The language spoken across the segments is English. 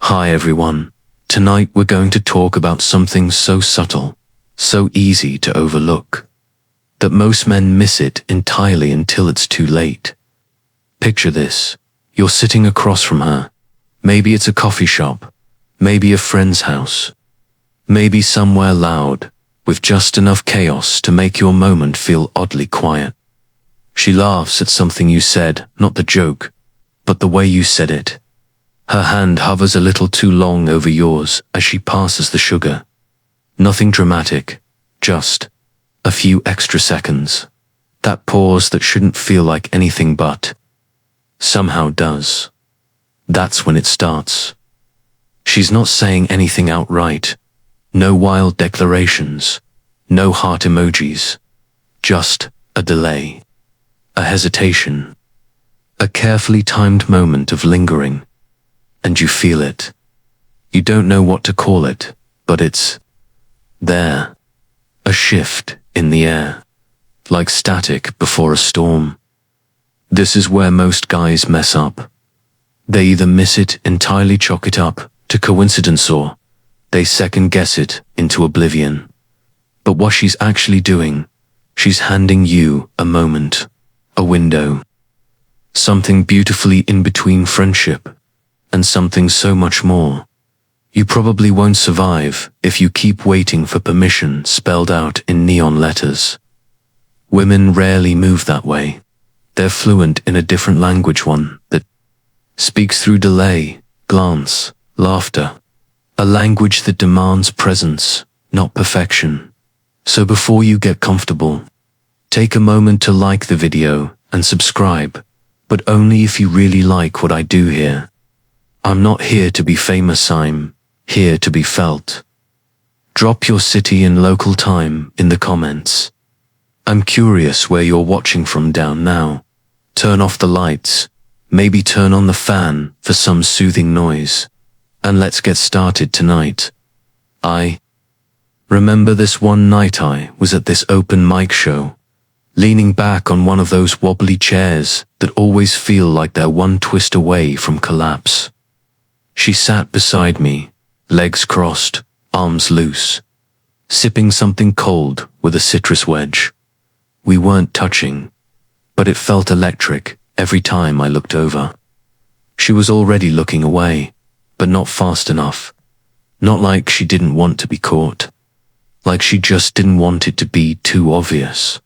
Hi everyone. Tonight we're going to talk about something so subtle, so easy to overlook, that most men miss it entirely until it's too late. Picture this. You're sitting across from her. Maybe it's a coffee shop, maybe a friend's house, maybe somewhere loud, with just enough chaos to make your moment feel oddly quiet. She laughs at something you said, not the joke, but the way you said it. Her hand hovers a little too long over yours as she passes the sugar. Nothing dramatic, just a few extra seconds. That pause that shouldn't feel like anything but somehow does. That's when it starts. She's not saying anything outright. No wild declarations. No heart emojis. Just a delay. A hesitation. A carefully timed moment of lingering. And you feel it. You don't know what to call it, but it's there. A shift in the air. Like static before a storm. This is where most guys mess up. They either miss it entirely, chalk it up to coincidence, or they second guess it into oblivion. But what she's actually doing, she's handing you a moment, a window. Something beautifully in between friendship and something so much more. You probably won't survive if you keep waiting for permission spelled out in neon letters. Women rarely move that way. They're fluent in a different language, one that speaks through delay, glance, laughter. A language that demands presence, not perfection. So before you get comfortable, take a moment to like the video and subscribe, but only if you really like what I do here. I'm not here to be famous, I'm here to be felt. Drop your city and local time in the comments. I'm curious where you're watching from down now. Turn off the lights, maybe turn on the fan for some soothing noise. And let's get started tonight. I remember this one night I was at this open mic show, leaning back on one of those wobbly chairs that always feel like they're one twist away from collapse. She sat beside me, legs crossed, arms loose, sipping something cold with a citrus wedge. We weren't touching, but it felt electric every time I looked over. She was already looking away, but not fast enough. Not like she didn't want to be caught. Like she just didn't want it to be too obvious.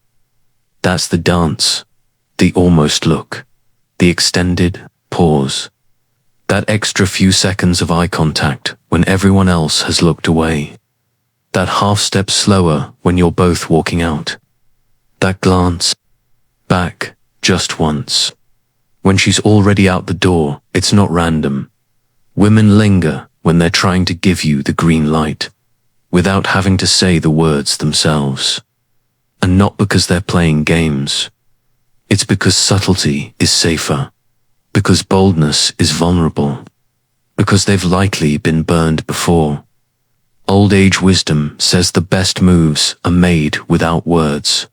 That's the dance. The almost look. The extended pause. That extra few seconds of eye contact when everyone else has looked away. That half step slower when you're both walking out. That glance back just once. When she's already out the door, it's not random. Women linger when they're trying to give you the green light, without having to say the words themselves. And not because they're playing games. It's because subtlety is safer. Because boldness is vulnerable. Because they've likely been burned before. Old age wisdom says the best moves are made without words.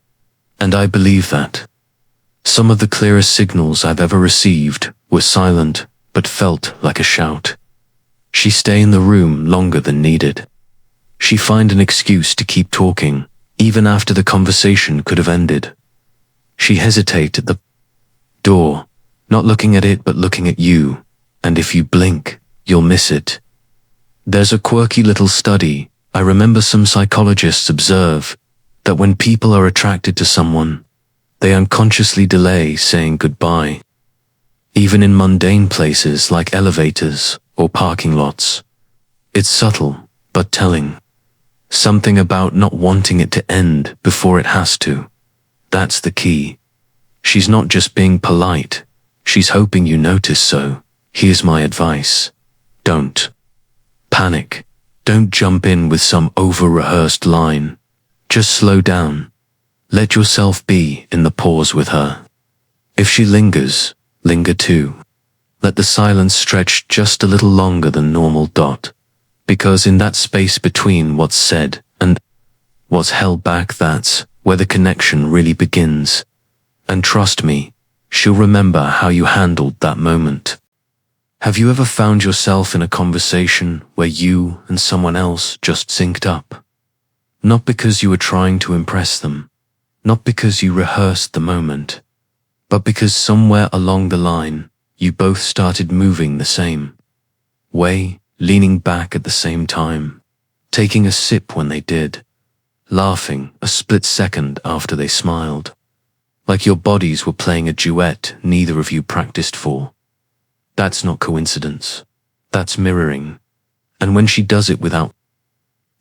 And I believe that. Some of the clearest signals I've ever received were silent, but felt like a shout. She stay in the room longer than needed. She find an excuse to keep talking, even after the conversation could have ended. She hesitate at the door, not looking at it but looking at you, and if you blink, you'll miss it. There's a quirky little study. I remember some psychologists observe that when people are attracted to someone, they unconsciously delay saying goodbye. Even in mundane places like elevators or parking lots. It's subtle, but telling. Something about not wanting it to end before it has to. That's the key. She's not just being polite. She's hoping you notice, so here's my advice. Don't panic. Don't jump in with some over-rehearsed line. Just slow down. Let yourself be in the pause with her. If she lingers, linger too. Let the silence stretch just a little longer than normal. Because in that space between what's said and what's held back, that's where the connection really begins. And trust me, she'll remember how you handled that moment. Have you ever found yourself in a conversation where you and someone else just synced up? Not because you were trying to impress them, not because you rehearsed the moment, but because somewhere along the line, you both started moving the same way, leaning back at the same time, taking a sip when they did, laughing a split second after they smiled, like your bodies were playing a duet neither of you practiced for. That's not coincidence. That's mirroring. And when she does it without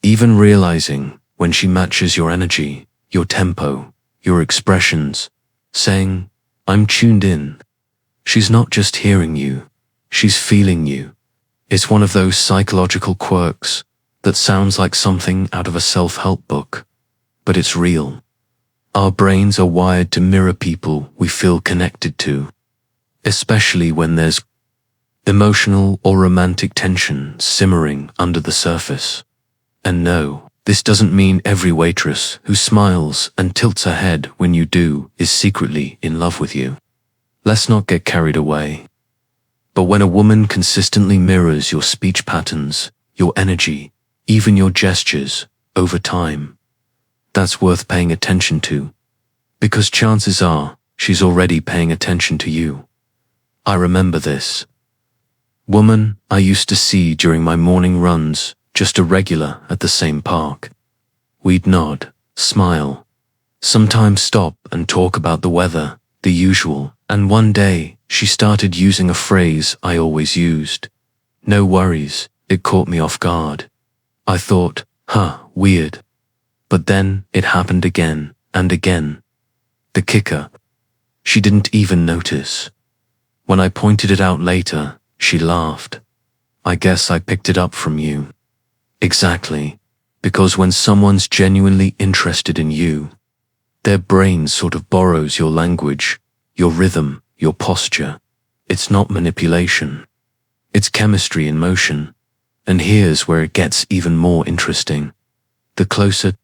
even realizing, when she matches your energy, your tempo, your expressions, saying, "I'm tuned in," she's not just hearing you, she's feeling you. It's one of those psychological quirks that sounds like something out of a self-help book, but it's real. Our brains are wired to mirror people we feel connected to, especially when there's emotional or romantic tension simmering under the surface. And no, this doesn't mean every waitress who smiles and tilts her head when you do is secretly in love with you. Let's not get carried away. But when a woman consistently mirrors your speech patterns, your energy, even your gestures, over time, that's worth paying attention to, because chances are she's already paying attention to you. I remember this woman I used to see during my morning runs, just a regular at the same park. We'd nod, smile, sometimes stop and talk about the weather, the usual, and one day she started using a phrase I always used. "No worries." It caught me off guard. I thought, weird. But then it happened again and again. The kicker, she didn't even notice. When I pointed it out later, she laughed. "I guess I picked it up from you." Exactly, because when someone's genuinely interested in you, their brain sort of borrows your language, your rhythm, your posture. It's not manipulation. It's chemistry in motion. And here's where it gets even more interesting. The closer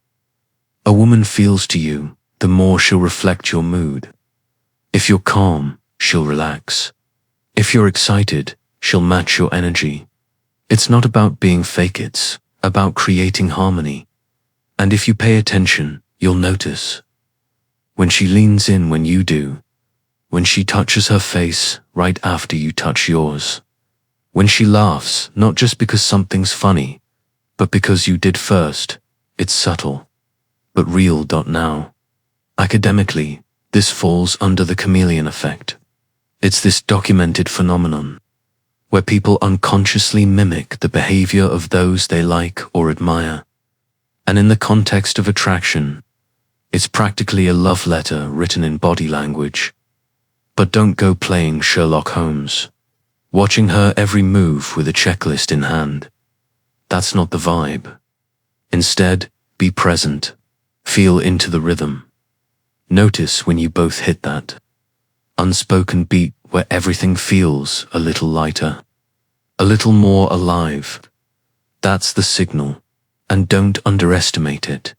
a woman feels to you, the more she'll reflect your mood. If you're calm, she'll relax. If you're excited, she'll match your energy. It's not about being fake, it's about creating harmony. And if you pay attention, you'll notice. When she leans in when you do, when she touches her face right after you touch yours, when she laughs not just because something's funny, but because you did first, it's subtle, but real. Now, academically, this falls under the chameleon effect. It's this documented phenomenon where people unconsciously mimic the behavior of those they like or admire. And in the context of attraction, it's practically a love letter written in body language. But don't go playing Sherlock Holmes, watching her every move with a checklist in hand. That's not the vibe. Instead, be present. Feel into the rhythm. Notice when you both hit that unspoken beat where everything feels a little lighter, a little more alive. That's the signal, and don't underestimate it,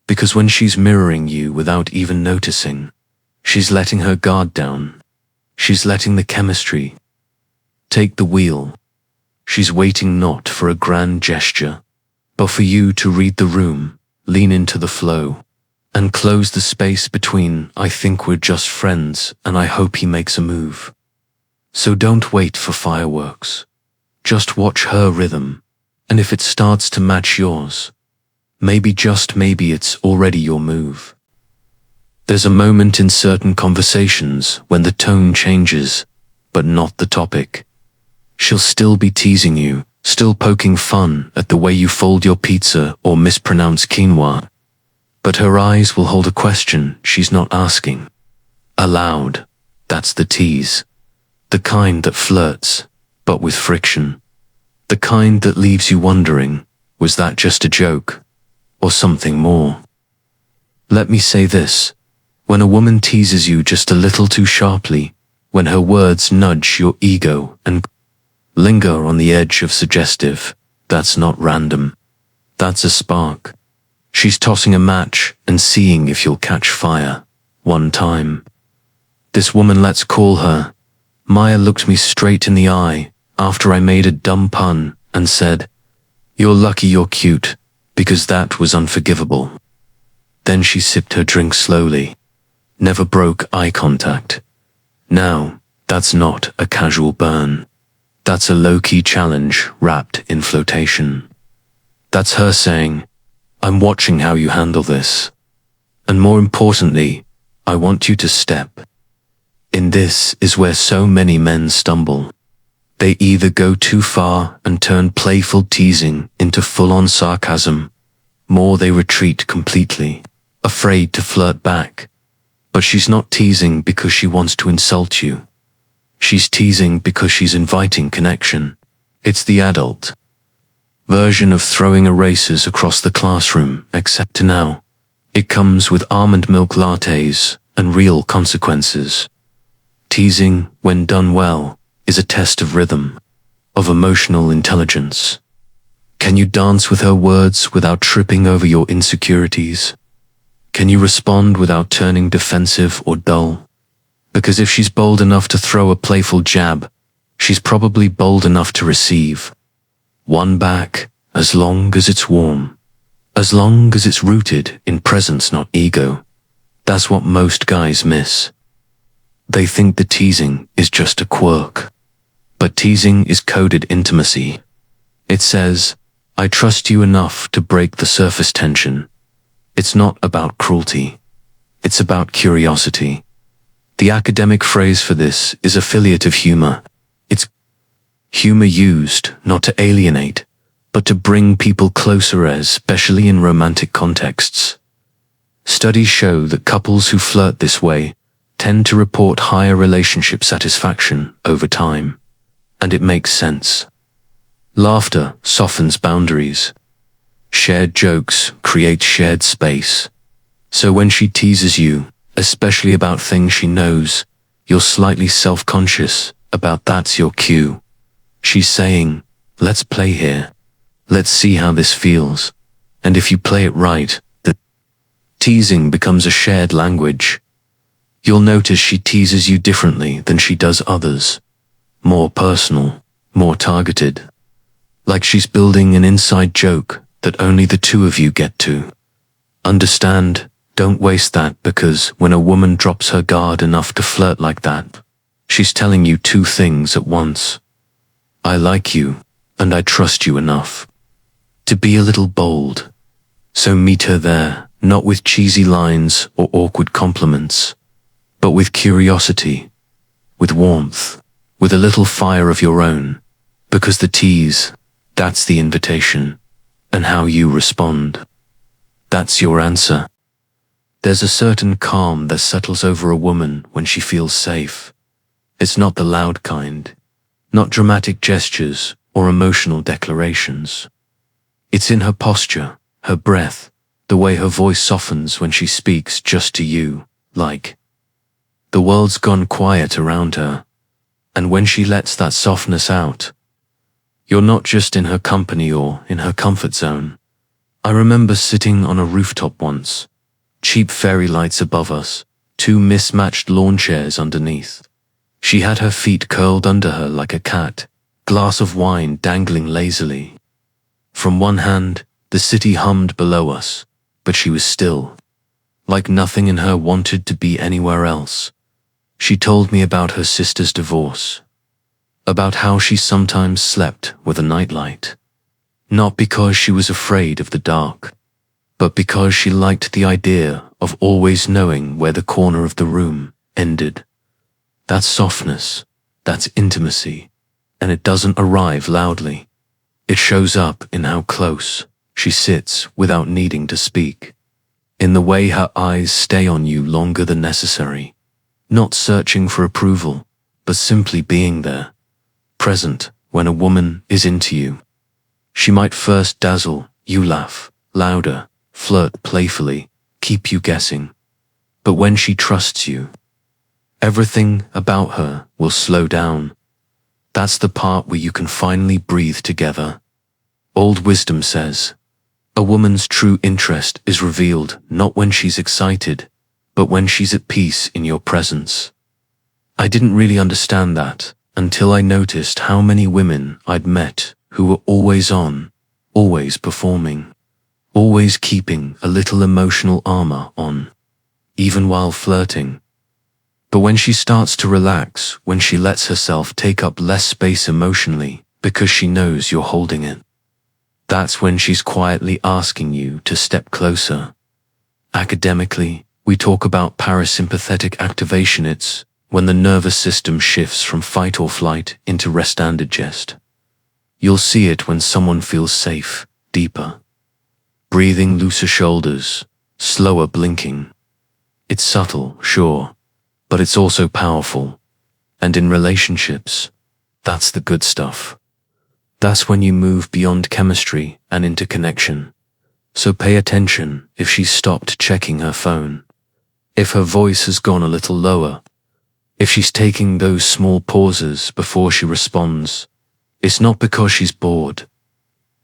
because when she's mirroring you without even noticing, she's letting her guard down. She's letting the chemistry take the wheel. She's waiting not for a grand gesture, but for you to read the room, lean into the flow, and close the space between "I think we're just friends" and "I hope he makes a move." So don't wait for fireworks. Just watch her rhythm, and if it starts to match yours, maybe, just maybe, it's already your move. There's a moment in certain conversations when the tone changes, but not the topic. She'll still be teasing you, still poking fun at the way you fold your pizza or mispronounce quinoa. But her eyes will hold a question she's not asking aloud. That's the tease. The kind that flirts, but with friction. The kind that leaves you wondering, was that just a joke? Or something more? Let me say this. When a woman teases you just a little too sharply, when her words nudge your ego and linger on the edge of suggestive, that's not random. That's a spark. She's tossing a match and seeing if you'll catch fire. One time, this woman, let's call her Maya, looked me straight in the eye after I made a dumb pun and said, "You're lucky you're cute," because that was unforgivable. Then she sipped her drink slowly, never broke eye contact. Now, that's not a casual burn. That's a low-key challenge wrapped in flotation. That's her saying, "I'm watching how you handle this. And more importantly, I want you to step." In this is where so many men stumble. They either go too far and turn playful teasing into full-on sarcasm, or they retreat completely, afraid to flirt back. But she's not teasing because she wants to insult you. She's teasing because she's inviting connection. It's the adult version of throwing erasers across the classroom, except now it comes with almond milk lattes and real consequences. Teasing, when done well, is a test of rhythm, of emotional intelligence. Can you dance with her words without tripping over your insecurities? Can you respond without turning defensive or dull? Because if she's bold enough to throw a playful jab, she's probably bold enough to receive one back, as long as it's warm, as long as it's rooted in presence, not ego. That's what most guys miss. They think the teasing is just a quirk. But teasing is coded intimacy. It says, "I trust you enough to break the surface tension." It's not about cruelty. It's about curiosity. The academic phrase for this is affiliative humor. It's humor used not to alienate, but to bring people closer, especially in romantic contexts. Studies show that couples who flirt this way tend to report higher relationship satisfaction over time. And it makes sense. Laughter softens boundaries. Shared jokes create shared space. So when she teases you, especially about things she knows you're slightly self-conscious about, that's your cue. She's saying, "Let's play here. Let's see how this feels." And if you play it right, the teasing becomes a shared language. You'll notice she teases you differently than she does others. More personal, more targeted. Like she's building an inside joke that only the two of you get to understand. Don't waste that, because when a woman drops her guard enough to flirt like that, she's telling you two things at once. I like you, and I trust you enough to be a little bold. So meet her there, not with cheesy lines or awkward compliments, but with curiosity, with warmth, with a little fire of your own, because the tease, that's the invitation, and how you respond, that's your answer. There's a certain calm that settles over a woman when she feels safe. It's not the loud kind, not dramatic gestures or emotional declarations. It's in her posture, her breath, the way her voice softens when she speaks just to you, like the world's gone quiet around her. And when she lets that softness out, you're not just in her company or in her comfort zone. I remember sitting on a rooftop once, cheap fairy lights above us, two mismatched lawn chairs underneath. She had her feet curled under her like a cat, glass of wine dangling lazily. From one hand, the city hummed below us, but she was still, like nothing in her wanted to be anywhere else. She told me about her sister's divorce, about how she sometimes slept with a nightlight, not because she was afraid of the dark, but because she liked the idea of always knowing where the corner of the room ended. That's softness, that's intimacy, and it doesn't arrive loudly. It shows up in how close she sits without needing to speak, in the way her eyes stay on you longer than necessary, not searching for approval, but simply being there, present when a woman is into you. She might first dazzle, you laugh, louder, flirt playfully, keep you guessing. But when she trusts you, everything about her will slow down. That's the part where you can finally breathe together. Old wisdom says, a woman's true interest is revealed not when she's excited, but when she's at peace in your presence. I didn't really understand that until I noticed how many women I'd met who were always on, always performing, always keeping a little emotional armor on, even while flirting. But when she starts to relax, when she lets herself take up less space emotionally because she knows you're holding it, that's when she's quietly asking you to step closer. Academically, we talk about parasympathetic activation. It's when the nervous system shifts from fight or flight into rest and digest. You'll see it when someone feels safe, deeper, breathing, looser shoulders, slower blinking. It's subtle, sure, but it's also powerful. And in relationships, that's the good stuff. That's when you move beyond chemistry and into connection. So pay attention if she's stopped checking her phone, if her voice has gone a little lower, if she's taking those small pauses before she responds. It's not because she's bored.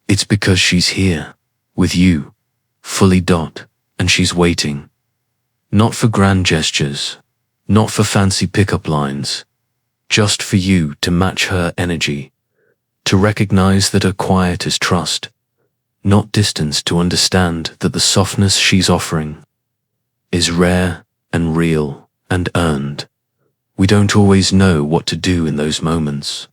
It's because she's here, with you, fully, and she's waiting. Not for grand gestures, not for fancy pickup lines, just for you to match her energy, to recognize that her quiet is trust, not distance, to understand that the softness she's offering is rare and real and earned. We don't always know what to do in those moments.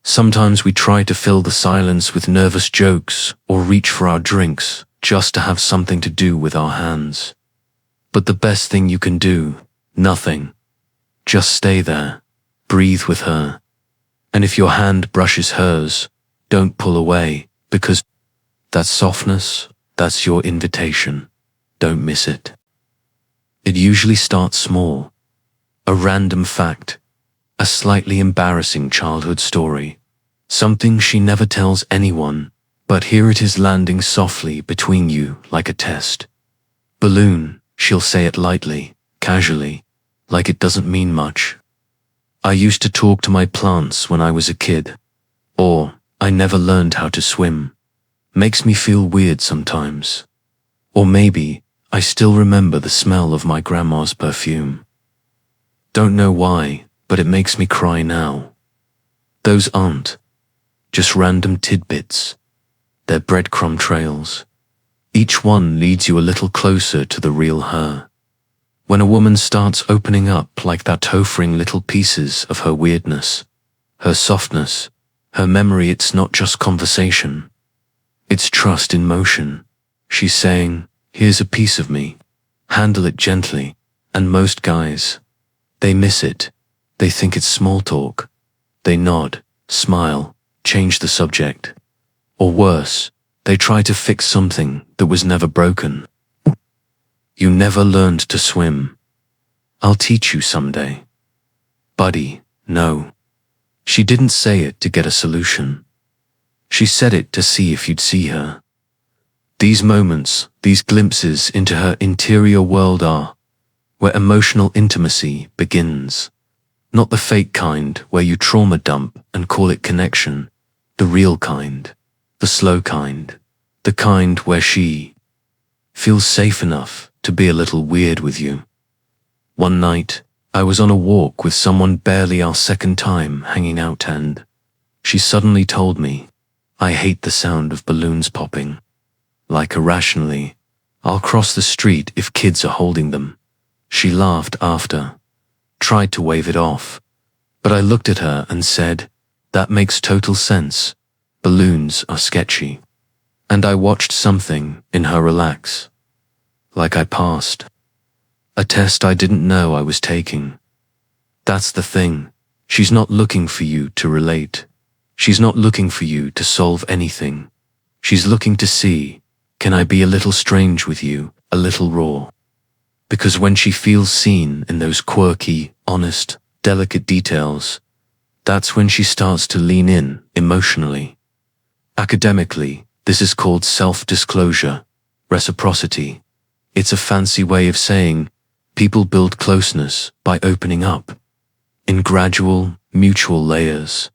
Sometimes we try to fill the silence with nervous jokes or reach for our drinks just to have something to do with our hands. But the best thing you can do, nothing. Just stay there, breathe with her. And if your hand brushes hers, don't pull away, because that softness, that's your invitation. Don't miss it. It usually starts small. A random fact, a slightly embarrassing childhood story, something she never tells anyone, but here it is landing softly between you like a test balloon. She'll say it lightly, casually, like it doesn't mean much. I used to talk to my plants when I was a kid. Or, I never learned how to swim. Makes me feel weird sometimes. Or maybe, I still remember the smell of my grandma's perfume. Don't know why, but it makes me cry now. Those aren't just random tidbits. They're breadcrumb trails. Each one leads you a little closer to the real her. When a woman starts opening up like that, offering little pieces of her weirdness, her softness, her memory, it's not just conversation. It's trust in motion. She's saying, here's a piece of me. Handle it gently. And most guys, they miss it. They think it's small talk. They nod, smile, change the subject. Or worse, they try to fix something that was never broken. You never learned to swim. I'll teach you someday. Buddy, no. She didn't say it to get a solution. She said it to see if you'd see her. These moments, these glimpses into her interior world are where emotional intimacy begins. Not the fake kind where you trauma dump and call it connection. The real kind. The slow kind. The kind where she feels safe enough to be a little weird with you. One night, I was on a walk with someone, barely our second time hanging out, and she suddenly told me, I hate the sound of balloons popping. Like irrationally, I'll cross the street if kids are holding them. She laughed after, tried to wave it off, but I looked at her and said, that makes total sense. Balloons are sketchy. And I watched something in her relax. Like I passed a test I didn't know I was taking. That's the thing. She's not looking for you to relate. She's not looking for you to solve anything. She's looking to see, can I be a little strange with you, a little raw? Because when she feels seen in those quirky, honest, delicate details, that's when she starts to lean in emotionally. Academically, this is called self-disclosure, reciprocity. It's a fancy way of saying people build closeness by opening up in gradual, mutual layers.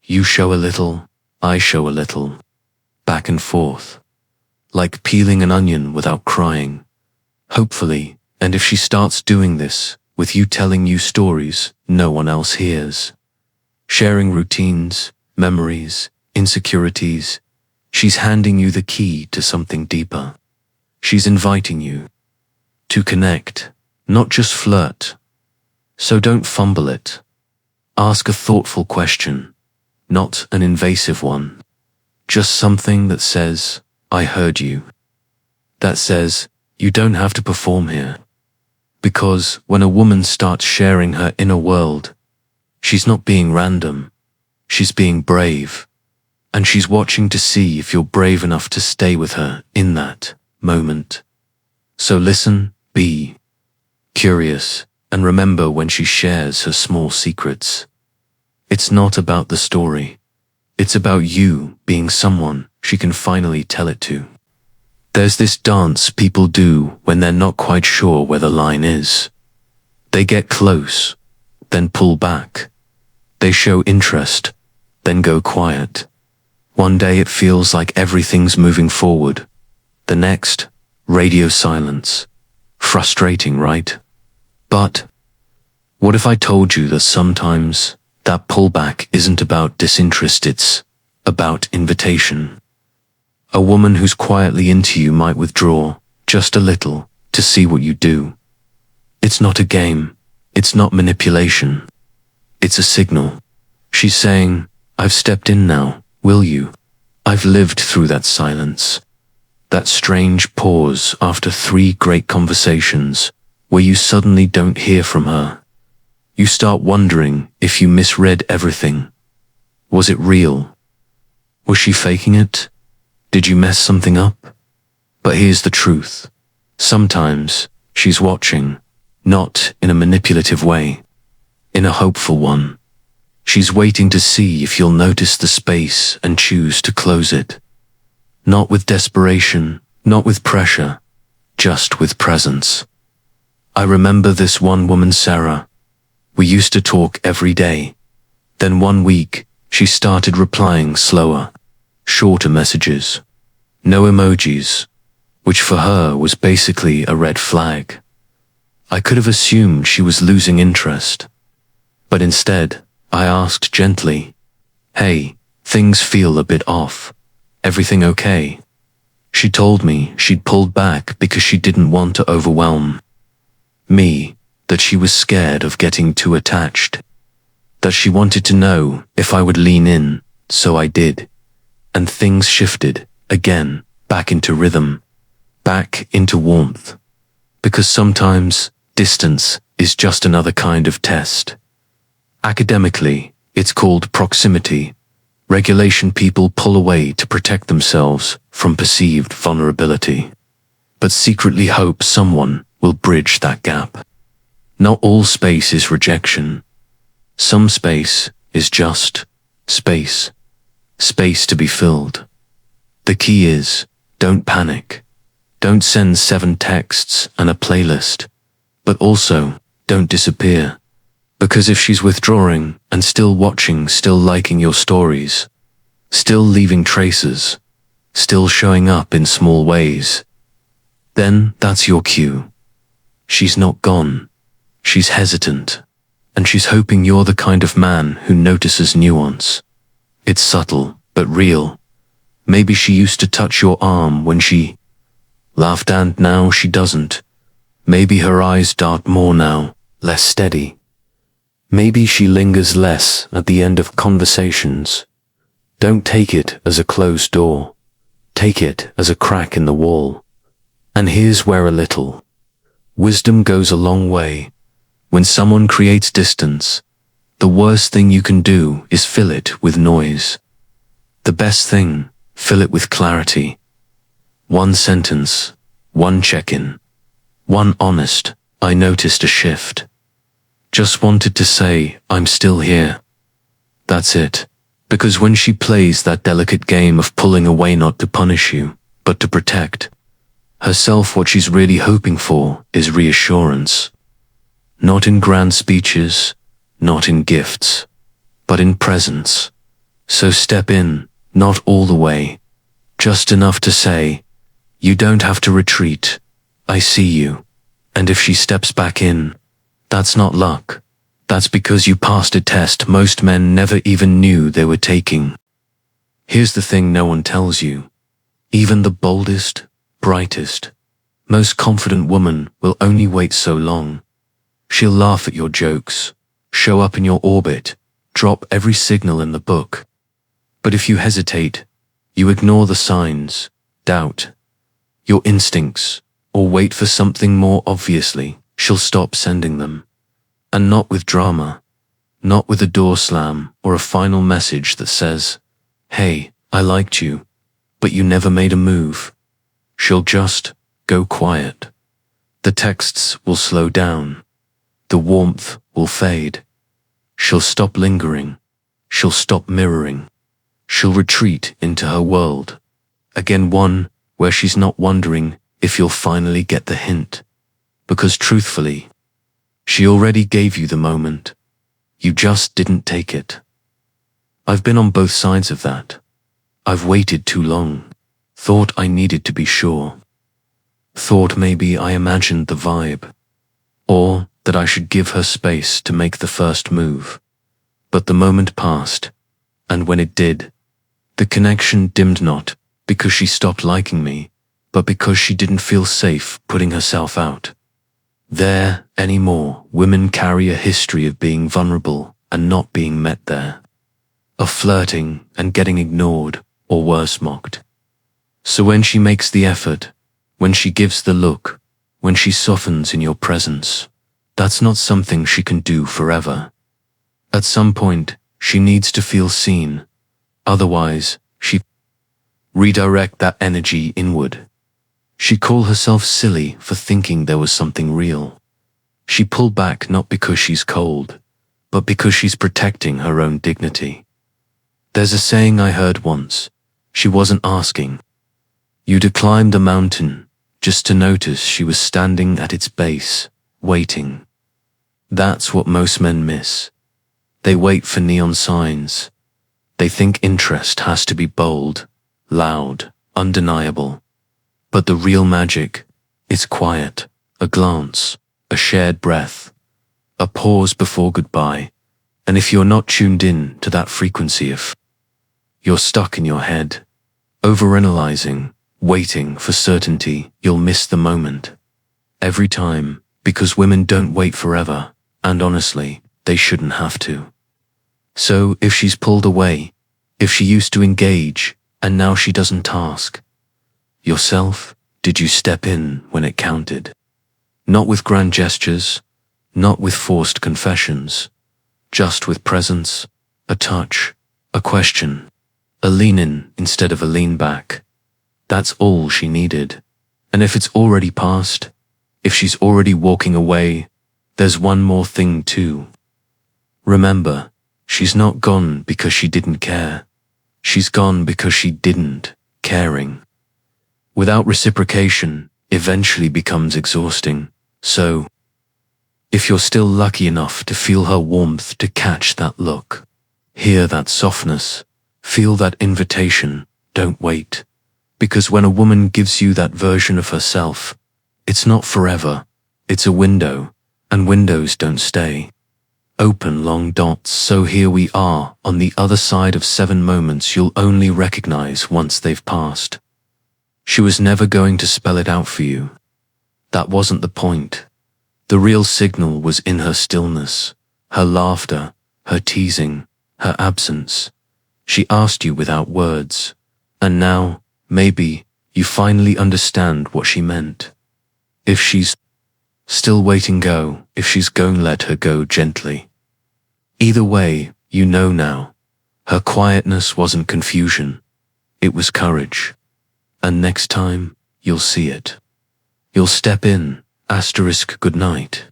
You show a little, I show a little, back and forth, like peeling an onion without crying. Hopefully, and if she starts doing this, with you telling you stories no one else hears, sharing routines, memories, insecurities. She's handing you the key to something deeper. She's inviting you to connect, not just flirt. So don't fumble it. Ask a thoughtful question, not an invasive one. Just something that says, I heard you. That says, you don't have to perform here. Because when a woman starts sharing her inner world, she's not being random. She's being brave. And she's watching to see if you're brave enough to stay with her in that moment. So listen, be curious, and remember when she shares her small secrets. It's not about the story. It's about you being someone she can finally tell it to. There's this dance people do when they're not quite sure where the line is. They get close, then pull back. They show interest, then go quiet. One day it feels like everything's moving forward. The next, radio silence. Frustrating, right? But what if I told you that sometimes that pullback isn't about disinterest, it's about invitation? A woman who's quietly into you might withdraw just a little to see what you do. It's not a game. It's not manipulation. It's a signal. She's saying, I've stepped in now, will you? I've lived through that silence. That strange pause after 3 great conversations where you suddenly don't hear from her. You start wondering if you misread everything. Was it real? Was she faking it? Did you mess something up? But here's the truth. Sometimes she's watching, not in a manipulative way, in a hopeful one. She's waiting to see if you'll notice the space and choose to close it. Not with desperation, not with pressure, just with presence. I remember this one woman, Sarah. We used to talk every day. Then one week, she started replying slower, shorter messages. No emojis, which for her was basically a red flag. I could have assumed she was losing interest. But instead, I asked gently, hey, things feel a bit off. Everything okay? She told me she'd pulled back because she didn't want to overwhelm me, that she was scared of getting too attached, that she wanted to know if I would lean in, so I did. And things shifted, again, back into rhythm, back into warmth. Because sometimes, distance is just another kind of test. Academically, it's called proximity. Regulation people pull away to protect themselves from perceived vulnerability, but secretly hope someone will bridge that gap. Not all space is rejection. Some space is just space. Space to be filled. The key is, don't panic. Don't send 7 texts and a playlist. But also, don't disappear. Because if she's withdrawing and still watching, still liking your stories, still leaving traces, still showing up in small ways, then that's your cue. She's not gone. She's hesitant. And she's hoping you're the kind of man who notices nuance. It's subtle, but real. Maybe she used to touch your arm when she laughed and now she doesn't. Maybe her eyes dart more now, less steady. Maybe she lingers less at the end of conversations. Don't take it as a closed door. Take it as a crack in the wall. And here's where a little wisdom goes a long way. When someone creates distance, the worst thing you can do is fill it with noise. The best thing, fill it with clarity. One sentence, one check-in, one honest, I noticed a shift. Just wanted to say, I'm still here. That's it. Because when she plays that delicate game of pulling away not to punish you, but to protect herself, what she's really hoping for is reassurance. Not in grand speeches, not in gifts, but in presence. So step in, not all the way, just enough to say, you don't have to retreat, I see you. And if she steps back in, that's not luck, That's because you passed a test most men never even knew they were taking. Here's the thing no one tells you. Even the boldest, brightest, most confident woman will only wait so long. She'll laugh at your jokes, show up in your orbit, drop every signal in the book. But if you hesitate, you ignore the signs, doubt your instincts, or wait for something more obviously, she'll stop sending them. And not with drama, not with a door slam or a final message that says, "Hey, I liked you, but you never made a move." She'll just go quiet. The texts will slow down. The warmth will fade. She'll stop lingering. She'll stop mirroring. She'll retreat into her world. Again, one where she's not wondering if you'll finally get the hint. Because truthfully, she already gave you the moment. You just didn't take it. I've been on both sides of that. I've waited too long. Thought I needed to be sure. Thought maybe I imagined the vibe. Or that I should give her space to make the first move. But the moment passed, and when it did, the connection dimmed not because she stopped liking me, but because she didn't feel safe putting herself out there anymore. Women carry a history of being vulnerable and not being met there, of flirting and getting ignored or worse, mocked. So when she makes the effort, when she gives the look, when she softens in your presence, that's not something she can do forever. At some point, she needs to feel seen. Otherwise, she redirect that energy inward. She call herself silly for thinking there was something real. She pull back not because she's cold, but because she's protecting her own dignity. There's a saying I heard once. She wasn't asking you to climb the mountain just to notice she was standing at its base, waiting. That's what most men miss. They wait for neon signs. They think interest has to be bold, loud, undeniable. But the real magic is quiet, a glance, a shared breath, a pause before goodbye. And if you're not tuned in to that frequency, if you're stuck in your head, overanalyzing, waiting for certainty, you'll miss the moment. Every time, because women don't wait forever, and honestly, they shouldn't have to. So if she's pulled away, if she used to engage, and now she doesn't ask yourself, did you step in when it counted? Not with grand gestures, not with forced confessions, just with presence, a touch, a question, a lean in instead of a lean back. That's all she needed. And if it's already past, if she's already walking away, there's one more thing too. Remember, she's not gone because she didn't care. She's gone because she didn't. Caring without reciprocation eventually becomes exhausting. So, if you're still lucky enough to feel her warmth, to catch that look, hear that softness, feel that invitation, don't wait. Because when a woman gives you that version of herself, it's not forever, it's a window, and windows don't stay open long dots. So here we are on the other side of 7 moments you'll only recognize once they've passed. She was never going to spell it out for you. That wasn't the point. The real signal was in her stillness, her laughter, her teasing, her absence. She asked you without words. And now, maybe, you finally understand what she meant. If she's still waiting, go. If she's going, let her go gently. Either way, you know now. Her quietness wasn't confusion. It was courage. And next time, you'll see it. You'll step in, *good night.